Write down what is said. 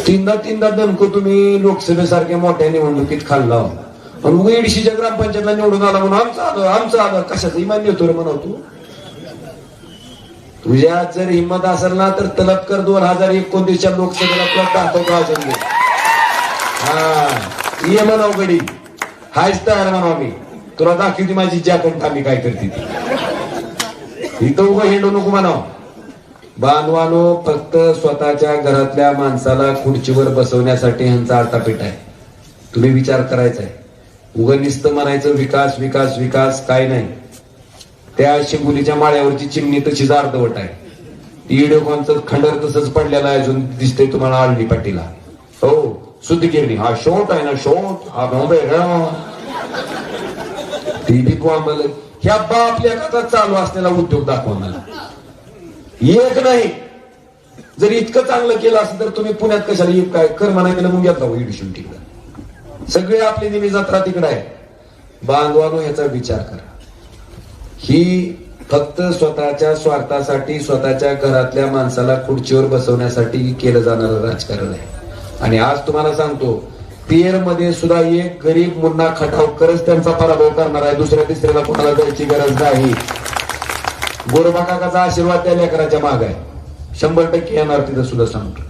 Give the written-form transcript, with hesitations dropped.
तीनदा दणको तुम्ही लोकसभेसारख्या मोठ्या निवडणुकीत खाल्ला पण मग एडशीच्या ग्रामपंचायतला निवडून आला म्हणून आमचं आलं कशाचं इमान देतो रे म्हणा तू. तुझ्यात जर हिंमत असेल ना तर तलबकर 2029च्या लोकसभेला तुला दाखवतो अजून. हा ये म्हणाव गडी हायच तयार म्हणाव मी तुला दाखवते माझी जॅकेट आम्ही काय करते ती इथं उभं हिंडू नको म्हणाव. बांधवानो फक्त स्वतःच्या घरातल्या माणसाला खुर्चीवर बसवण्यासाठी ह्यांचा आटापीठ आहे. तुम्ही विचार करायचा आहे. उगं नुसतं म्हणायचं विकास विकास विकास काय नाही. त्या शिंगुलीच्या माळ्यावरची चिमणी तशीच अर्धवट आहे. इडोकॉनचं खंडर तसंच पडलेलं आहे अजून दिसतंय तुम्हाला आळणी पाटीला. हो शुद्धगिरणी हा शॉट आहे ना शॉट हा ह्या बापल्या कथा चालू असलेला उद्योग दाखवा मला. एक नाही जर इतकं चांगलं केलं असं तर तुम्ही पुण्यात कशाला काय कर म्हणा केलं मग येत इडूशन तिकडं सगळे आपली नेहमी जत्रा तिकडं आहे. बांधवानो ह्याचा विचार करा. ही फक्त स्वतःच्या स्वार्थासाठी स्वतःच्या घरातल्या माणसाला खुर्चीवर बसवण्यासाठी केलं जाणारं राजकारण आहे. आणि आज तुम्हाला सांगतो पियर मध्ये सुद्धा एक गरीब मुन्ना खटावकरच त्यांचा पराभव करणार आहे. दुसऱ्या तिसऱ्याला कोणाला जायची गरज नाही. गोरबा काकाचा आशीर्वाद त्या लेकराच्या माग आहे. 100% येणार तिथं सुद्धा सांगतो.